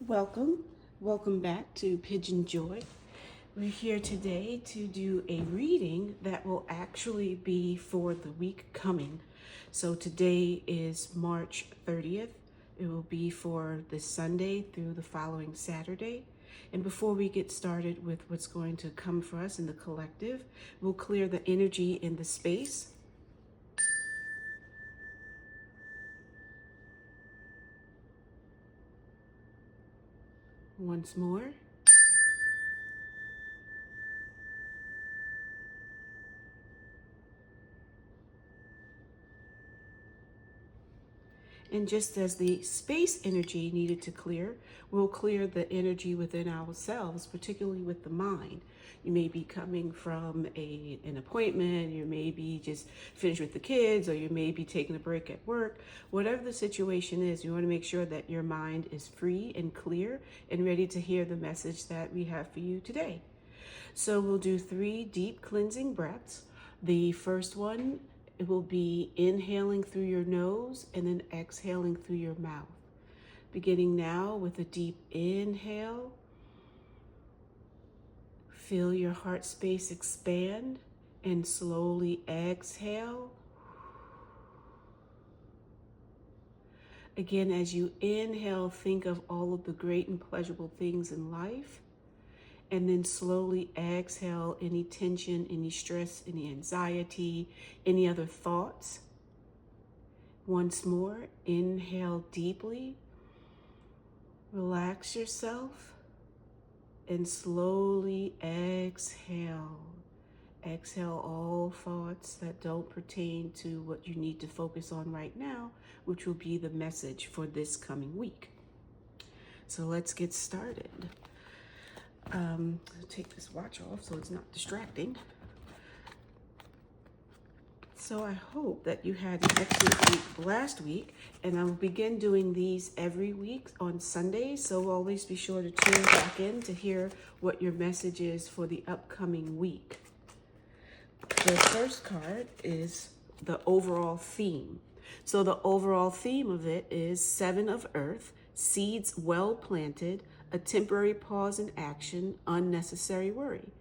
Welcome back to PYJynJoy. We're here today to do a reading that will actually be for the week coming. So today is March 30th. It will be for this Sunday through the following Saturday. And before we get started with what's going to come for us in the collective, we'll clear the energy in the space. Once more. And just as the space energy needed to clear, we'll clear the energy within ourselves, particularly with the mind. You may be coming from an appointment, you may be just finished with the kids, or you may be taking a break at work. Whatever the situation is, you want to make sure that your mind is free and clear and ready to hear the message that we have for you today. So we'll do 3 deep cleansing breaths. The first one, it will be inhaling through your nose and then exhaling through your mouth. Beginning now with a deep inhale. Feel your heart space expand and slowly exhale. Again, as you inhale, think of all of the great and pleasurable things in life. And then slowly exhale any tension, any stress, any anxiety, any other thoughts. Once more, inhale deeply. Relax yourself. And slowly exhale. Exhale all thoughts that don't pertain to what you need to focus on right now, which will be the message for this coming week. So let's get started. I'll take this watch off so it's not distracting. So I hope that you had an excellent week last week, and I will begin doing these every week on Sundays. So always be sure to tune back in to hear what your message is for the upcoming week. The first card is the overall theme. So the overall theme of it is 7 of Earth, seeds well planted, a temporary pause in action, unnecessary worry.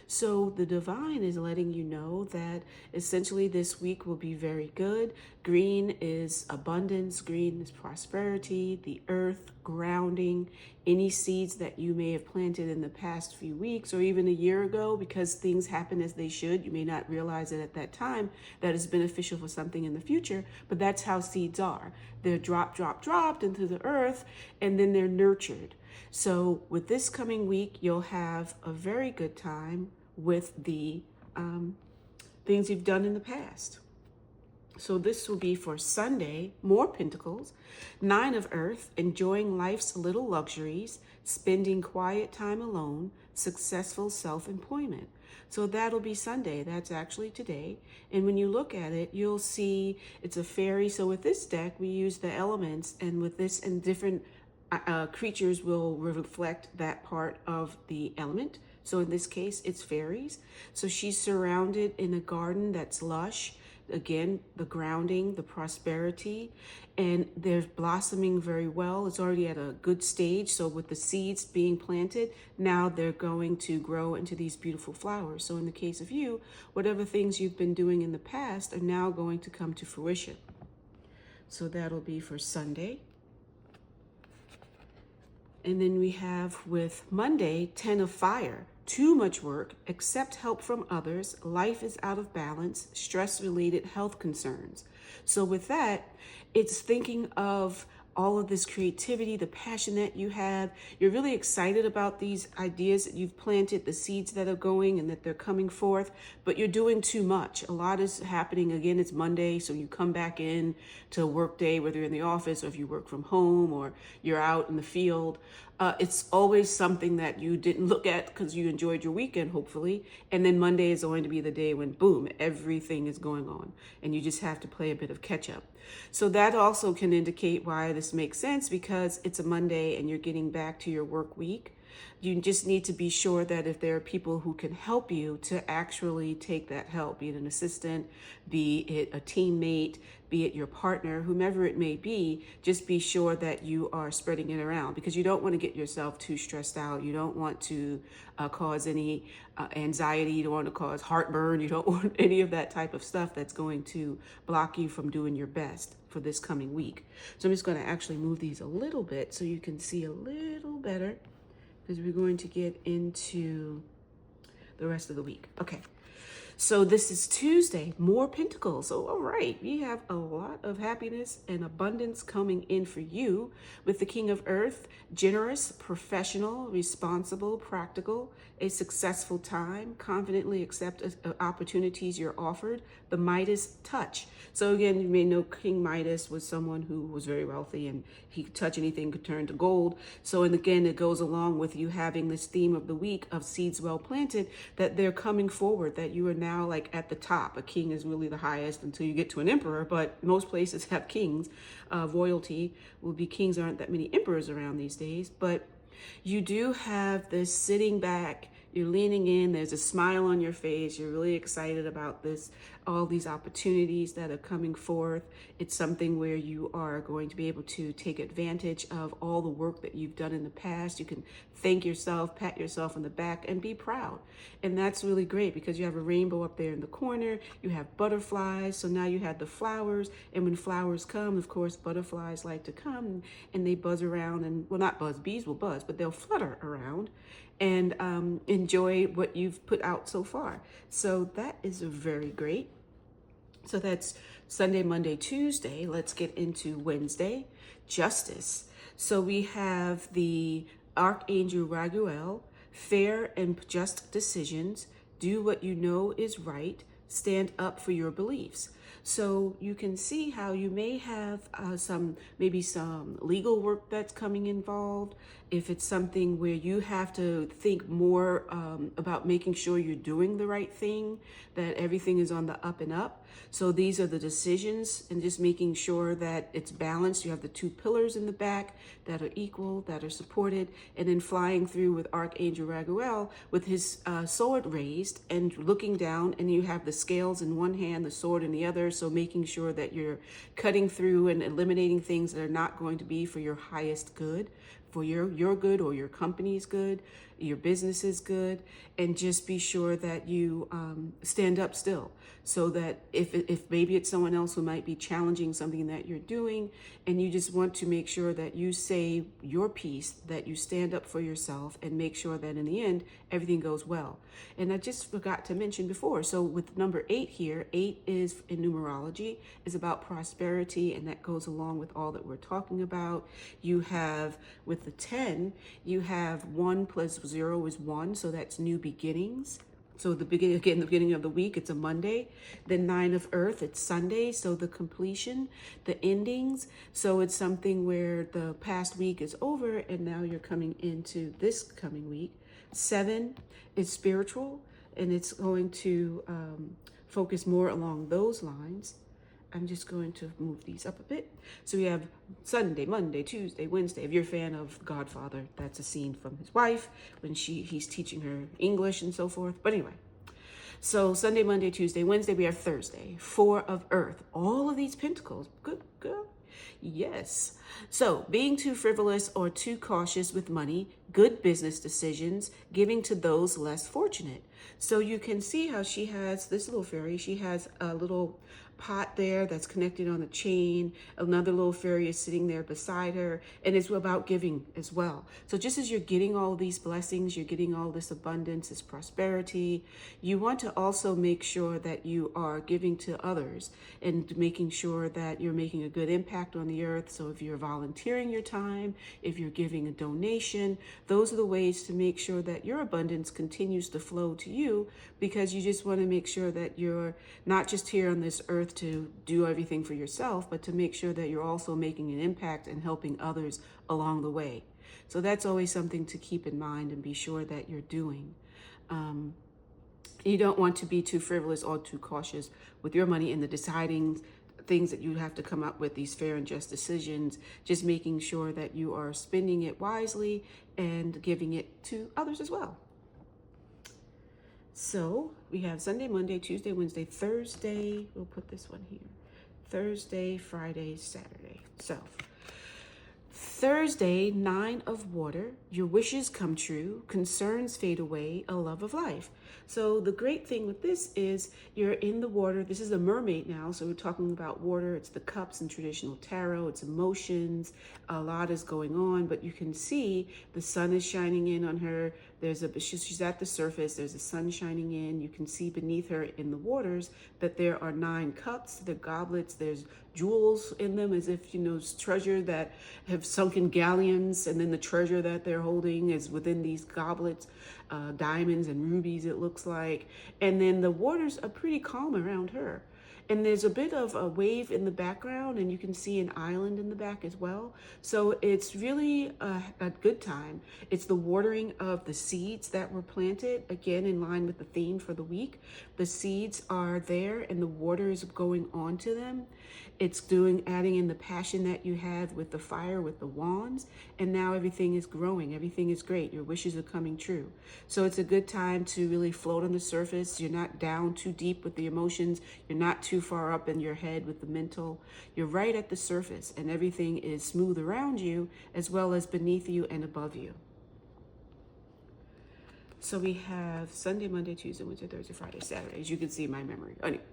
So the divine is letting you know that essentially this week will be very good. Green is abundance, green is prosperity, the earth, grounding, any seeds that you may have planted in the past few weeks or even a year ago, because things happen as they should. You may not realize it at that time that is beneficial for something in the future, but that's how seeds are. They're dropped into the earth, and then they're nurtured. So with this coming week, you'll have a very good time with the things you've done in the past. So this will be for Sunday, more Pentacles, 9 of Earth, enjoying life's little luxuries, spending quiet time alone, successful self-employment. So that'll be Sunday. That's actually today. And when you look at it, you'll see it's a fairy. So with this deck, we use the elements, and with this and different creatures will reflect that part of the element. So in this case, it's fairies. So she's surrounded in a garden that's lush. Again, the grounding, the prosperity, and they're blossoming very well. It's already at a good stage. So with the seeds being planted, now they're going to grow into these beautiful flowers. So in the case of you, whatever things you've been doing in the past are now going to come to fruition. So that'll be for Sunday. And then we have with Monday, 10 of Fire. Too much work, accept help from others, life is out of balance, stress-related health concerns. So with that, it's thinking of all of this creativity, the passion that you have. You're really excited about these ideas that you've planted, the seeds that are going and that they're coming forth, but you're doing too much. A lot is happening. Again, it's Monday, so you come back in to a work day, whether you're in the office or if you work from home or you're out in the field. It's always something that you didn't look at because you enjoyed your weekend, hopefully. And then Monday is going to be the day when, boom, everything is going on. And you just have to play a bit of catch up. So that also can indicate why this makes sense, because it's a Monday and you're getting back to your work week. You just need to be sure that if there are people who can help you to actually take that help, be it an assistant, be it a teammate, be it your partner, whomever it may be, just be sure that you are spreading it around, because you don't want to get yourself too stressed out. You don't want to cause any anxiety. You don't want to cause heartburn. You don't want any of that type of stuff that's going to block you from doing your best for this coming week. So I'm just going to actually move these a little bit so you can see a little better, because we're going to get into the rest of the week. Okay. So this is Tuesday, more Pentacles. So, all right, we have a lot of happiness and abundance coming in for you with the King of Earth, generous, professional, responsible, practical, a successful time, confidently accept opportunities you're offered, the Midas touch. So again, you may know King Midas was someone who was very wealthy, and he could touch anything could turn to gold. So, and again, it goes along with you having this theme of the week of seeds well planted, that they're coming forward, that you are now like at the top. A king is really the highest until you get to an emperor, but most places have kings. Royalty will be kings. Aren't that many emperors around these days, but you do have this sitting back, you're leaning in, there's a smile on your face, you're really excited about this, all these opportunities that are coming forth. It's something where you are going to be able to take advantage of all the work that you've done in the past. You can thank yourself, pat yourself on the back, and be proud. And that's really great, because you have a rainbow up there in the corner, you have butterflies, so now you have the flowers, and when flowers come, of course, butterflies like to come, and they buzz around, and, well, not buzz, bees will buzz, but they'll flutter around and enjoy what you've put out so far. So that is very great. So that's Sunday, Monday, Tuesday. Let's get into Wednesday, justice. So we have the Archangel Raguel, fair and just decisions, do what you know is right, stand up for your beliefs. So you can see how you may have maybe some legal work that's coming involved. If it's something where you have to think more about making sure you're doing the right thing, that everything is on the up and up. So these are the decisions, and just making sure that it's balanced. You have the two pillars in the back that are equal, that are supported, and then flying through with Archangel Raguel with his sword raised and looking down, and you have the scales in one hand, the sword in the other. So making sure that you're cutting through and eliminating things that are not going to be for your highest good, for your good or your company's good, your business's good, and just be sure that you stand up still, so that if maybe it's someone else who might be challenging something that you're doing, and you just want to make sure that you say your piece, that you stand up for yourself, and make sure that in the end everything goes well. And I just forgot to mention before, so with number 8 here, 8 is in numerology, is about prosperity, and that goes along with all that we're talking about. You have with the 10, you have 1 plus 0 is 1, so that's new beginnings. So the beginning of the week, it's a Monday. Then 9 of Earth, it's Sunday. So the completion, the endings. So it's something where the past week is over, and now you're coming into this coming week. 7 is spiritual, and it's going to focus more along those lines. I'm just going to move these up a bit. So we have Sunday, Monday, Tuesday, Wednesday. If you're a fan of Godfather, that's a scene from his wife when he's teaching her English and so forth. But anyway, so Sunday, Monday, Tuesday, Wednesday, we have Thursday. 4 of Earth. All of these pentacles. Good girl. Yes. So being too frivolous or too cautious with money, good business decisions, giving to those less fortunate. So you can see how she has this little fairy. She has a little pot there that's connected on a chain. Another little fairy is sitting there beside her, and it's about giving as well. So just as you're getting all these blessings, you're getting all this abundance, this prosperity, you want to also make sure that you are giving to others and making sure that you're making a good impact on the earth. So if you're volunteering your time, if you're giving a donation, those are the ways to make sure that your abundance continues to flow to you, because you just want to make sure that you're not just here on this earth to do everything for yourself, but to make sure that you're also making an impact and helping others along the way. So that's always something to keep in mind and be sure that you're doing. You don't want to be too frivolous or too cautious with your money in the deciding things that you have to come up with, these fair and just decisions, just making sure that you are spending it wisely and giving it to others as well. So we have Sunday, Monday, Tuesday, Wednesday, Thursday. We'll put this one here. Thursday, Friday, Saturday. So Thursday, 9 of water, your wishes come true, concerns fade away, a love of life. So the great thing with this is you're in the water. This is a mermaid now, so we're talking about water. It's the cups in traditional tarot. It's emotions. A lot is going on, but you can see the sun is shining in on her. She's at the surface. There's a sun shining in. You can see beneath her in the waters that there are 9 cups, the goblets. There's jewels in them, as if, treasure that have sunken galleons, and then the treasure that they're holding is within these goblets, diamonds and rubies, it looks like. And then the waters are pretty calm around her. And there's a bit of a wave in the background, and you can see an island in the back as well. So it's really a good time. It's the watering of the seeds that were planted, again, in line with the theme for the week. The seeds are there and the water is going on to them. It's adding in the passion that you have with the fire, with the wands, and now everything is growing. Everything is great. Your wishes are coming true. So it's a good time to really float on the surface. You're not down too deep with the emotions. You're not too far up in your head with the mental. You're right at the surface, and everything is smooth around you as well as beneath you and above you. So we have Sunday, Monday, Tuesday, Wednesday, Thursday, Friday, Saturday, as you can see in my memory. Anyway,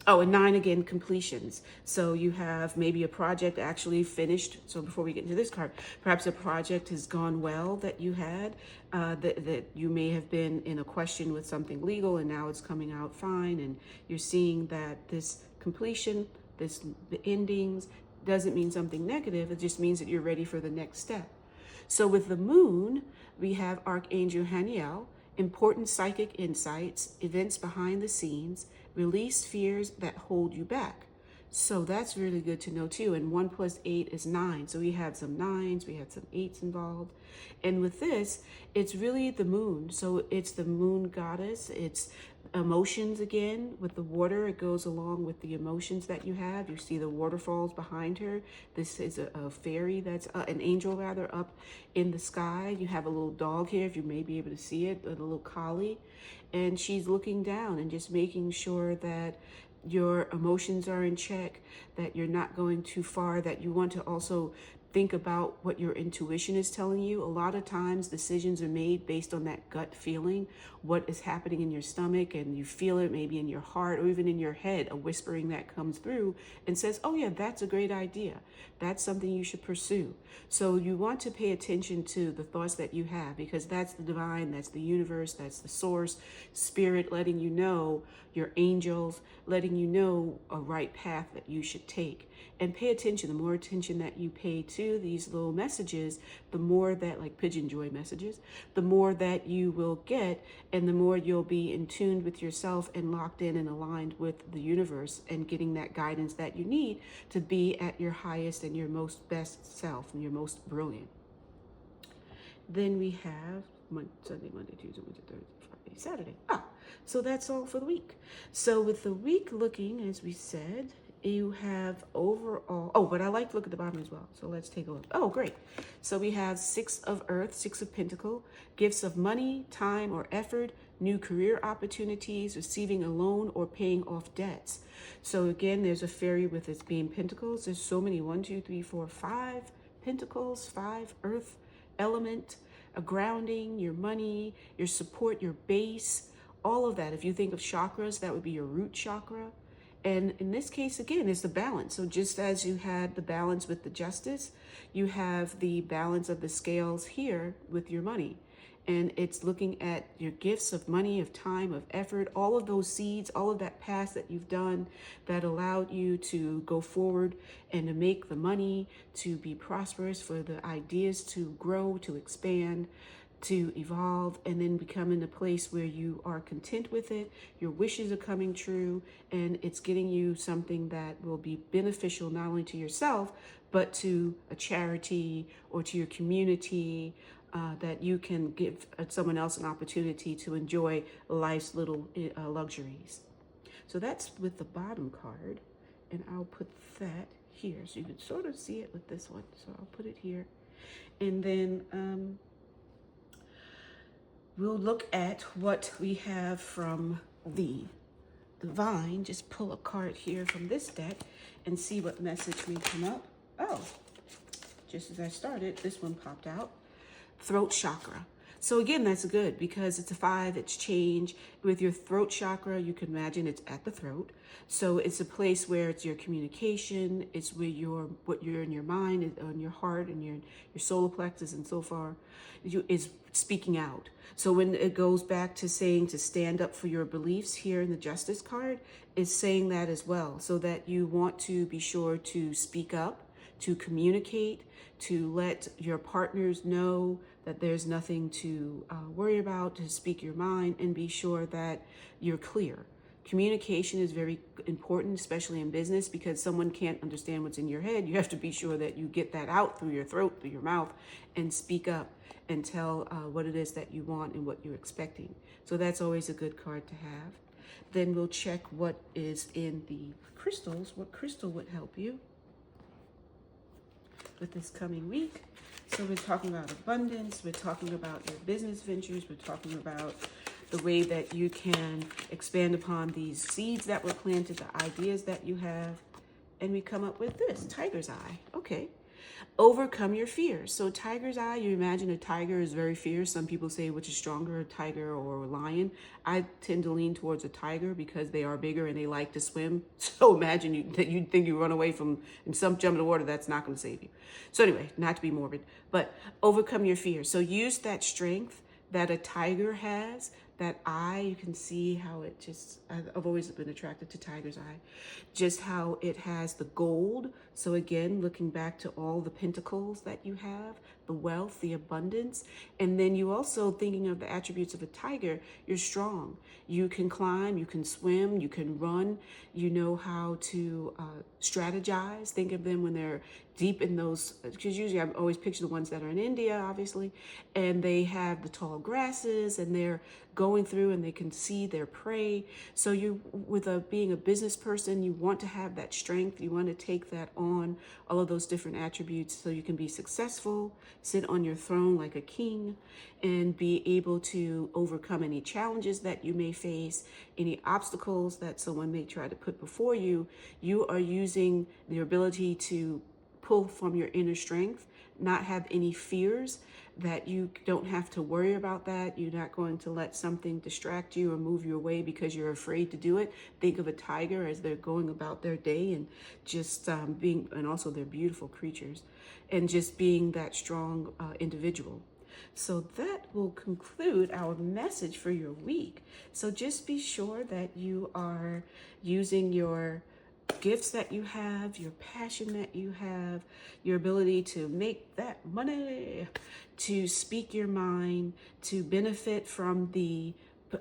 and 9 again, completions. So you have maybe a project actually finished. So before we get into this card, perhaps a project has gone well that you had, that you may have been in a question with something legal, and now it's coming out fine. And you're seeing that this completion, the endings, doesn't mean something negative. It just means that you're ready for the next step. So with the moon, we have Archangel Haniel, important psychic insights, events behind the scenes, release fears that hold you back. So that's really good to know too. And 1 + 8 is 9. So we have some 9s, we have some 8s involved. And with this, it's really the moon. So it's the moon goddess. It's emotions again. With the water, it goes along with the emotions that you have. You see the waterfalls behind her. This is a fairy, that's an angel rather, up in the sky. You have a little dog here, if you may be able to see it, a little collie. And she's looking down and just making sure that your emotions are in check, that you're not going too far, that you want to also think about what your intuition is telling you. A lot of times decisions are made based on that gut feeling, what is happening in your stomach, and you feel it maybe in your heart or even in your head, a whispering that comes through and says, oh yeah, that's a great idea. That's something you should pursue. So you want to pay attention to the thoughts that you have, because that's the divine, that's the universe, that's the source, spirit letting you know, your angels letting you know a right path that you should take. And pay attention. The more attention that you pay to these little messages, the more that, like PYJynJoy messages, the more that you will get, and the more you'll be in tune with yourself and locked in and aligned with the universe and getting that guidance that you need to be at your highest and your most best self and your most brilliant. Then we have Sunday, Monday, Tuesday, Wednesday, Thursday, Friday, Saturday. So that's all for the week. So with the week looking, as we said, you have overall, but I like to look at the bottom as well. So let's take a look. Oh, great. So we have 6 of Earth, 6 of Pentacle, gifts of money, time, or effort, new career opportunities, receiving a loan, or paying off debts. So again, there's a fairy with its being Pentacles. There's so many, 1, 2, 3, 4, 5 Pentacles, 5 Earth element, a grounding, your money, your support, your base, all of that. If you think of chakras, that would be your root chakra. And in this case, again, is the balance. So just as you had the balance with the justice, you have the balance of the scales here with your money. And it's looking at your gifts of money, of time, of effort, all of those seeds, all of that past that you've done that allowed you to go forward and to make the money, to be prosperous, for the ideas to grow, to expand, to evolve, and then become in a place where you are content with it, your wishes are coming true, and it's getting you something that will be beneficial not only to yourself, but to a charity or to your community, that you can give someone else an opportunity to enjoy life's little luxuries. So that's with the bottom card. and I'll put that here. So you can sort of see it with this one. So I'll put it here. And then we'll look at what we have from the divine. Just pull a card here from this deck and see what message may come up. Oh, just as I started, this one popped out. Throat chakra. So again, that's good because it's a 5, it's change. With your throat chakra, you can imagine it's at the throat. So it's a place where it's your communication, it's where what you're in your mind, on your heart, and your solar plexus, and so far, is speaking out. So when it goes back to saying to stand up for your beliefs here in the Justice card, is saying that as well. So that you want to be sure to speak up, to communicate, to let your partners know that there's nothing to worry about, to speak your mind and be sure that you're clear. Communication is very important, especially in business, because someone can't understand what's in your head. You have to be sure that you get that out through your throat, through your mouth, and speak up and tell what it is that you want and what you're expecting. So that's always a good card to have. Then we'll check what is in the crystals. What crystal would help you with this coming week? So we're talking about abundance, we're talking about your business ventures, we're talking about the way that you can expand upon these seeds that were planted, the ideas that you have, and we come up with this, tiger's eye. Okay. Overcome your fears. So tiger's eye, you imagine a tiger is very fierce. Some people say which is stronger, a tiger or a lion. I tend to lean towards a tiger because they are bigger and they like to swim. So imagine that you'd think you run away from and some jump in the water, that's not going to save you. So anyway, not to be morbid, but overcome your fears. So use that strength that a tiger has, that eye. You can see how it just, I've always been attracted to tiger's eye, just how it has the gold. So again, looking back to all the pentacles that you have, the wealth, the abundance, and then you also thinking of the attributes of a tiger, you're strong. You can climb, you can swim, you can run, you know how to strategize. Think of them when they're deep in those, because usually I always picture the ones that are in India, obviously, and they have the tall grasses and they're going through and they can see their prey. So you, with being a business person, you want to have that strength. You want to take that on, all of those different attributes, so you can be successful, sit on your throne like a king, and be able to overcome any challenges that you may face, any obstacles that someone may try to put before you. You are using the ability to pull from your inner strength, not have any fears, that you don't have to worry about that. You're not going to let something distract you or move you away because you're afraid to do it. Think of a tiger as they're going about their day and just being, and also they're beautiful creatures, and just being that strong individual. So that will conclude our message for your week. So just be sure that you are using your gifts that you have, your passion that you have, your ability to make that money, to speak your mind, to benefit from the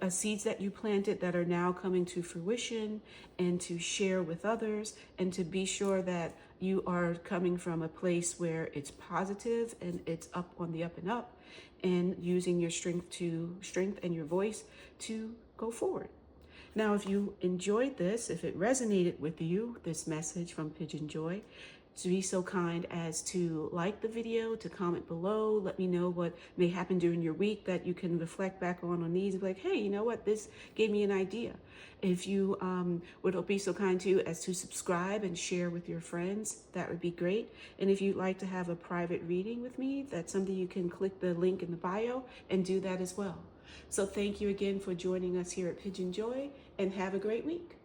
seeds that you planted that are now coming to fruition, and to share with others, and to be sure that you are coming from a place where it's positive and it's up on the up and up, and using your strength and your voice to go forward. Now, if you enjoyed this, if it resonated with you, this message from PYJynJoy, to be so kind as to like the video, to comment below, let me know what may happen during your week that you can reflect back on these and be like, hey, you know what, this gave me an idea. If you would be so kind to as to subscribe and share with your friends, that would be great. And if you'd like to have a private reading with me, that's something you can click the link in the bio and do that as well. So thank you again for joining us here at PYJynJoy, and have a great week.